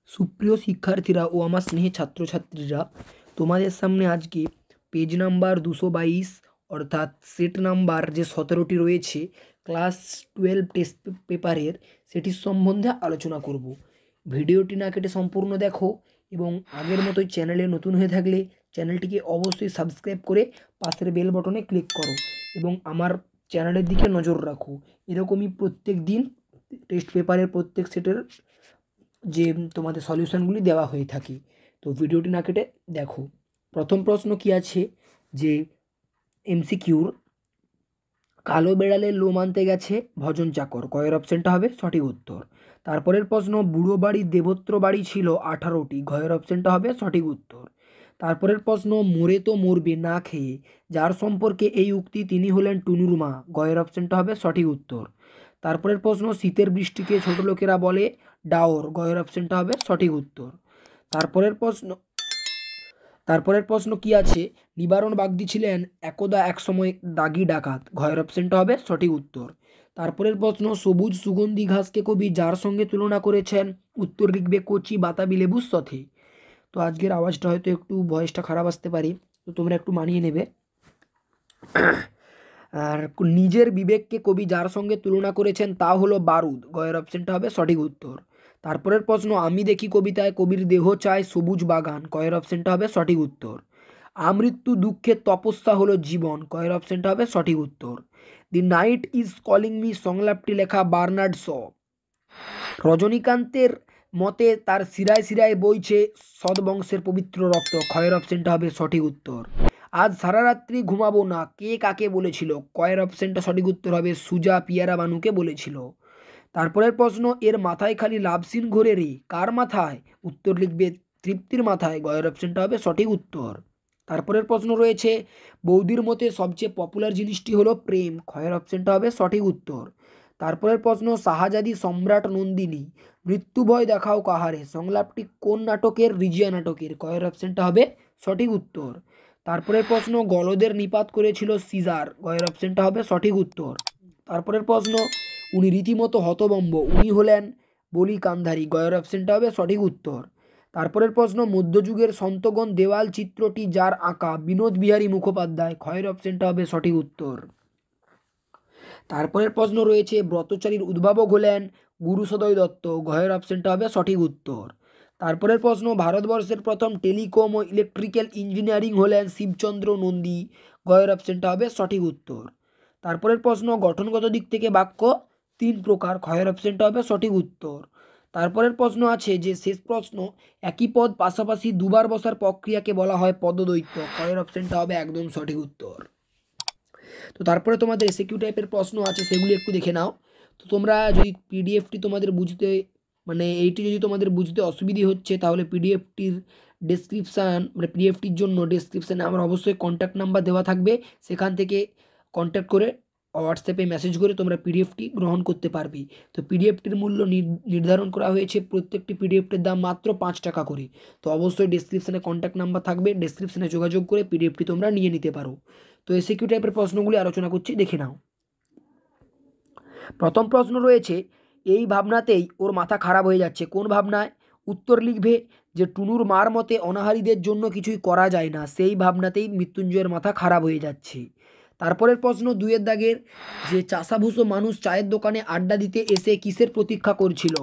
সুপ্রিয় শিক্ষার্থীরা ও আমার স্নেহে ছাত্রছাত্রীরা, তোমাদের সামনে আজকে পেজ নাম্বার 222 অর্থাৎ সেট নাম্বার যে 17টি রয়েছে ক্লাস 12 টেস্ট পেপারের, সেটির সম্বন্ধে আলোচনা করব। ভিডিওটি না কেটে সম্পূর্ণ দেখো এবং আগের মতোই চ্যানেলে নতুন হয়ে থাকলে চ্যানেলটিকে অবশ্যই সাবস্ক্রাইব করে পাশের বেল বটনে ক্লিক করো এবং আমার চ্যানেলের দিকে নজর রাখো। এরকমই প্রত্যেক দিন টেস্ট পেপারের প্রত্যেক সেটের যে তোমাদের সলিউশনগুলি দেওয়া হয়ে থাকে। তো ভিডিওটি না কেটে দেখো। প্রথম প্রশ্ন কি আছে যে এমসিকিউর, কালো বেড়ালের লোম আনতে গেছে ভজন চাকর, কয়ের অপশানটা হবে সঠিক উত্তর। তারপরের প্রশ্ন, বুড়ো বাড়ি দেবত্র বাড়ি ছিল 18টি, ঘয়ের অপশানটা হবে সঠিক উত্তর। তারপরের প্রশ্ন, মরে তো মরবে না খেয়ে, যার সম্পর্কে এই উক্তি তিনি হলেন টুনুর মা, গয়ের অপশানটা হবে সঠিক উত্তর। তারপরের প্রশ্ন, শীতের বৃষ্টিকে ছোট লোকেরা বলে ডাওর, গয়ের অপশানটা হবে সঠিক উত্তর। তারপরের প্রশ্ন কি আছে, নিবারণ বাগদি ছিলেন একদা একসময় দাগি ডাকাত, ঘয়ের অপশানটা হবে সঠিক উত্তর। তারপরের প্রশ্ন, সবুজ সুগন্ধি ঘাসকে কবি যার সঙ্গে তুলনা করেছেন, উত্তর লিখবে কচি বাতাবি লেবুর সাথে। তো আজকের আওয়াজটা হয়তো একটু ভয়েসটা খারাপ আসতে পারে, তো তোমরা একটু মানিয়ে নেবে। আর নিজের বিবেককে কবি যার সঙ্গে তুলনা করেছেন তা হলো বারুদ, গয়ের অপশানটা হবে সঠিক উত্তর। তারপরের প্রশ্ন, আমি দেখি কবিতায় কবির দেহ চায় সবুজ বাগান, কয়ের অপশানটা হবে সঠিক উত্তর। আমৃত্যু দুঃখের তপস্যা হলো জীবন, কয়ের অপশানটা হবে সঠিক উত্তর। The night is calling me সংলাপটি লেখা বার্নার্ড শ। রজনীকান্তের মতে তার শিরায় শিরায় বইছে সদ্বংশের পবিত্র রক্ত, ক্ষয়ের অপশানটা হবে সঠিক উত্তর। আজ সারা রাত্রি ঘুমাবো না, কে কাকে বলেছিল, কয়ের অপশানটা সঠিক উত্তর হবে সুজা পিয়ারা বানুকে বলেছিল। তারপরের প্রশ্ন, এর মাথায় খালি লাভসিন ঘোরে রে, কার মাথায়, উত্তর লিখবে তৃপ্তির মাথায়, গয়ের অপশানটা হবে সঠিক উত্তর। তারপরের প্রশ্ন রয়েছে, বৌদির মতে সবচেয়ে পপুলার জিনিসটি হলো প্রেম, ক্ষয়ের অপশানটা হবে সঠিক উত্তর। তারপরের প্রশ্ন, শাহজাদি সম্রাট নন্দিনী মৃত্যু ভয় দেখাও কাহারে, সংলাপটি কোন নাটকের, রিজিয়া নাটকের, কয়ের অপশানটা হবে সঠিক উত্তর। তারপরের প্রশ্ন, গলদের নিপাত করেছিল সিজার, গয়ের অপশানটা হবে সঠিক উত্তর। তারপরের প্রশ্ন, উনি রীতিমতো হতবম্ব, উনি হলেন বলি কান্ধারী, গয়ের অপশানটা হবে সঠিক উত্তর। তারপরের প্রশ্ন, মধ্যযুগের সন্তগণ দেওয়াল চিত্রটি যার আঁকা, বিনোদ বিহারী মুখোপাধ্যায়, ক্ষয়ের অপশানটা হবে সঠিক উত্তর। তারপরের প্রশ্ন রয়েছে, ব্রতচারীর উদ্ভাবক হলেন গুরু সদয় দত্ত, ঘয়ের অপশানটা হবে সঠিক উত্তর। তারপরের প্রশ্ন, ভারতবর্ষের প্রথম টেলিকম ও ইলেকট্রিক্যাল ইঞ্জিনিয়ারিং হলেন শিবচন্দ্র নন্দী, ঘয়ের অপশানটা হবে সঠিক উত্তর। তারপরের প্রশ্ন, গঠনগত দিক থেকে বাক্য 3 প্রকার, ক্ষয়ের অপশানটা হবে সঠিক উত্তর। তারপরের প্রশ্ন আছে যে শেষ প্রশ্ন, একই পদ পাশাপাশি দুবার বসার প্রক্রিয়াকে বলা হয় পদদ্বৈত, ক্ষয়ের অপশানটা হবে একদম সঠিক উত্তর। তো তারপরে তোমাদের এসএকিউ টাইপের প্রশ্ন আছে, সেগুলি একটু দেখে নাও। তো তোমরা যদি পিডিএফটি তোমাদের বুঝতে এইটি যদি তোমাদের বুঝতে অসুবিধে হচ্ছে, তাহলে পিডিএফটির ডেসক্রিপশান পিডিএফটির জন্য ডেসক্রিপশানে আমার অবশ্যই কন্ট্যাক্ট নাম্বার দেওয়া থাকবে, সেখান থেকে কন্ট্যাক্ট করে হোয়াটসঅ্যাপে মেসেজ করে তোমরা পিডিএফটি গ্রহণ করতে পারবে। তো পিডিএফটির মূল্য নির্ধারণ করা হয়েছে, প্রত্যেকটি পিডিএফটির দাম মাত্র 5 টাকা করে। তো অবশ্যই ডেসক্রিপশানে কন্ট্যাক্ট নাম্বার থাকবে, ডেসক্রিপশানে যোগাযোগ করে পিডিএফটি তোমরা নিয়ে নিতে পারো। তো এসএকিউ টাইপের প্রশ্নগুলি আলোচনা করছি, দেখে নাও। প্রথম প্রশ্ন রয়েছে, এই ভাবনাতেই ওর মাথা খারাপ হয়ে যাচ্ছে, কোন ভাবনায়, উত্তর লিখবে যে টুনুর মার মতে অনাহারীদের জন্য কিছুই করা যায় না, সেই ভাবনাতেই মৃত্যুঞ্জয়ের মাথা খারাপ হয়ে যাচ্ছে। তারপরের প্রশ্ন 2 দাগের, যে চাষাভুষো মানুষ চায়ের দোকানে আড্ডা দিতে এসে কিসের প্রতীক্ষা করছিল,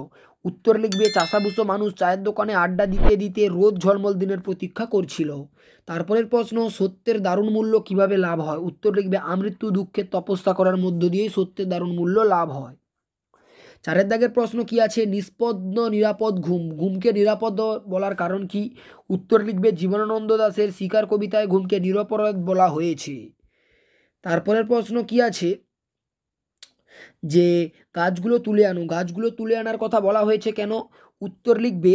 উত্তর লিখবে চাষাভুষো মানুষ চায়ের দোকানে আড্ডা দিতে দিতে রোদ ঝলমল দিনের প্রতীক্ষা করছিল। তারপরের প্রশ্ন, সত্যের দারুণ মূল্য কিভাবে লাভ হয়, উত্তর লিখবে আমৃত্যু দুঃখের তপস্যা করার মধ্য দিয়েই সত্যের দারুণ মূল্য লাভ হয়। 4 দাগের প্রশ্ন কি আছে, নিষ্পন্ন নিরাপদ ঘুম, ঘুমকে নিরাপদ বলার কারণ কি, উত্তর লিখবে জীবনানন্দ দাশের শিকার কবিতায় ঘুমকে নিরপরাধ বলা হয়েছে। তারপরের প্রশ্ন কি আছে, যে গাছগুলো তুলে আনো, গাছগুলো তুলে আনার কথা বলা হয়েছে কেন, উত্তর লিখবে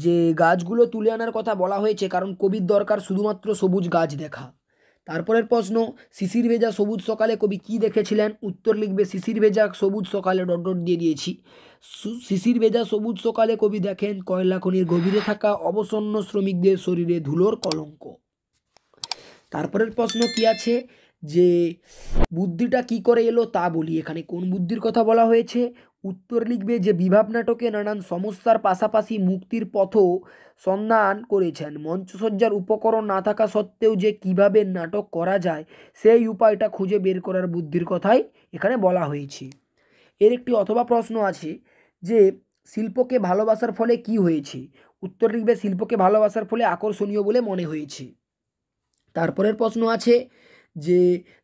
যে গাছগুলো তুলে আনার কথা বলা হয়েছে কারণ কবির দরকার শুধুমাত্র সবুজ গাছ দেখা। তারপরের প্রশ্ন, শিশির ভেজা সবুজ সকালে কবি কি দেখেছিলেন, উত্তর লিখবে শিশির ভেজা সবুজ সকালে ডট ডট দিয়ে দিয়েছি। শিশির ভেজা সবুজ সকালে কবি দেখেন কয়লা খনির গভীরে থাকা অবসন্ন শ্রমিকদের শরীরে ধুলোর কলঙ্ক। তারপরের প্রশ্ন কি আছে, যে বুদ্ধিটা কি করে এলো তা বলি, এখানে কোন বুদ্ধির কথা বলা হয়েছে, উত্তর লিখবে যে বিভাব নাটকে নানান সমস্যার পাশাপাশি মুক্তির পথও সন্ধান করেছেন। মঞ্চসজ্জার উপকরণ না থাকা সত্ত্বেও যে কিভাবে নাটক করা যায় সেই উপায়টা খুঁজে বের করার বুদ্ধির কথাই এখানে বলা হয়েছে। এর একটি অথবা প্রশ্ন আছে যে শিল্পকে ভালোবাসার ফলে কি হয়েছে। উত্তর লিখবে শিল্পকে ভালোবাসার ফলে আকর্ষণীয় বলে মনে হয়েছে। তারপরের প্রশ্ন আছে যে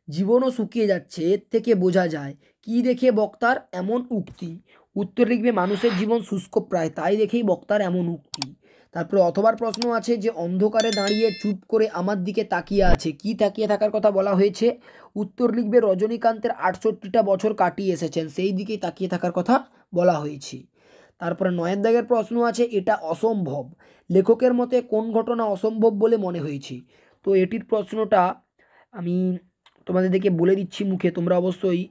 জীবনও শুকিয়ে যাচ্ছে, এর থেকে বোঝা যায় কি দেখে বক্তার এমন উক্তি। উত্তর লিখবে মানুষের জীবন শুষ্ক প্রায়, তাই দেখেই বক্তার এমন উক্তি। তারপরে অথবার প্রশ্ন আছে যে অন্ধকারে দাঁড়িয়ে চুপ করে আমার দিকে তাকিয়ে আছে, কি তাকিয়ে থাকার কথা বলা হয়েছে। উত্তর লিখবে রজনীকান্তের 68টা বছর কাটিয়ে এসেছেন, সেই দিকেই তাকিয়ে থাকার কথা বলা হয়েছে। তারপরে 9 দাগের প্রশ্ন আছে এটা অসম্ভব, লেখকের মতে কোন ঘটনা অসম্ভব বলে মনে হয়েছে। তো এটির প্রশ্নটা আমি তোমাদেরকে বলে দিচ্ছি মুখে, তোমরা অবশ্যই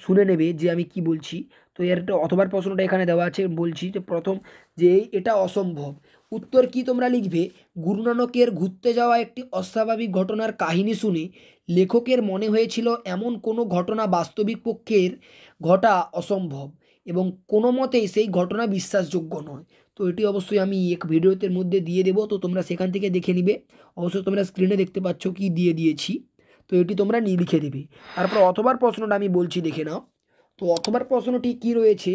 শুনে নেবে যে আমি কি বলছি। তো এর একটা অথবার প্রশ্নটা এখানে দেওয়া আছে, বলছি যে প্রথম যে এটা অসম্ভব, উত্তর কি তোমরা লিখবে গুরু নানকের ঘুরতে যাওয়া একটি অস্বাভাবিক ঘটনার কাহিনী শুনে লেখকের মনে হয়েছিল এমন কোনো ঘটনা বাস্তবিক পক্ষের ঘটা অসম্ভব এবং কোনো মতেই সেই ঘটনা বিশ্বাসযোগ্য নয়। তো এটি অবশ্যই আমি এক ভিডিওতে মধ্যে দিয়ে দেবো, তো তোমরা সেখান থেকে দেখে নিবে। অবশ্যই তোমরা স্ক্রিনে দেখতে পাচ্ছ কি দিয়ে দিয়েছি, তো এটি তোমরা নিয়ে লিখে দেবে। তারপর অথবার প্রশ্নটা আমি বলছি, দেখে নাও। তো অথবার প্রশ্নটি কি রয়েছে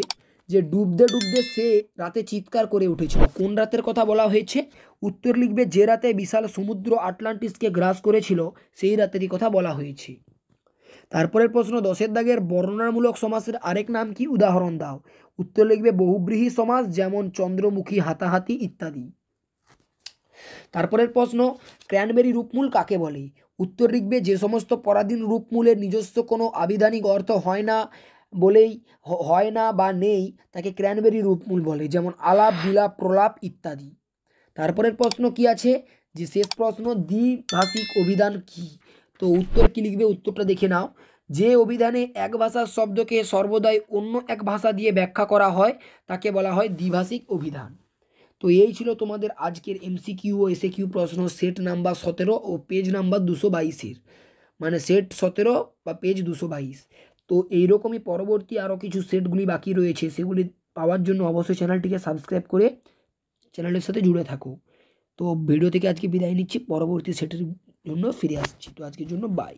যে ডুবতে ডুবতে সে রাতে চিৎকার করে উঠেছিল, কোন রাতের কথা বলা হয়েছে। উত্তর লিখবে যে রাতে বিশাল সমুদ্র আটলান্টিসকে গ্রাস করেছিল সেই রাতেরই কথা বলা হয়েছে। তারপরের প্রশ্ন 10 দাগের বর্ণনামূলক সমাসের আরেক নাম কি, উদাহরণ দাও। উত্তর লিখবে বহুব্রীহি সমাস, যেমন চন্দ্রমুখী, হাতাহাতি ইত্যাদি। তারপরের প্রশ্ন ক্র্যানবেরি রূপমূল কাকে বলে। উত্তর লিখবে যে সমস্ত পরাধীন রূপমূলের নিজস্ব কোনো আবিধানিক অর্থ হয় না বা নেই তাকে ক্র্যানবেরি রূপমূল বলে, যেমন আলাপ, বিলাপ, প্রলাপ ইত্যাদি। তারপরের প্রশ্ন কি আছে যে শেষ প্রশ্ন দ্বিভাষিক অভিধান কি। তো উত্তর কি লিখবে, উত্তরটা দেখে নাও। যে অভিধানে এক ভাষার শব্দকে সর্বদাই অন্য এক ভাষা দিয়ে ব্যাখ্যা করা হয় তাকে বলা হয় দ্বিভাষিক অভিধান। তো এই ছিল তোমাদের আজকের এমসিকিউ ও এসএকিউ প্রশ্ন সেট নাম্বার 17 ও পেজ নাম্বার 222-এর, মানে সেট 17 বা পেজ 222। তো এইরকমই পরবর্তী আরও কিছু সেটগুলি বাকি রয়েছে, সেগুলি পাওয়ার জন্য অবশ্যই চ্যানেলটিকে সাবস্ক্রাইব করে চ্যানেলের সাথে জুড়ে থাকো। তো ভিডিও থেকে আজকে বিদায় নিচ্ছি, পরবর্তী সেটের জন্য ফিরে আসছি। তো আজকের জন্য বাই।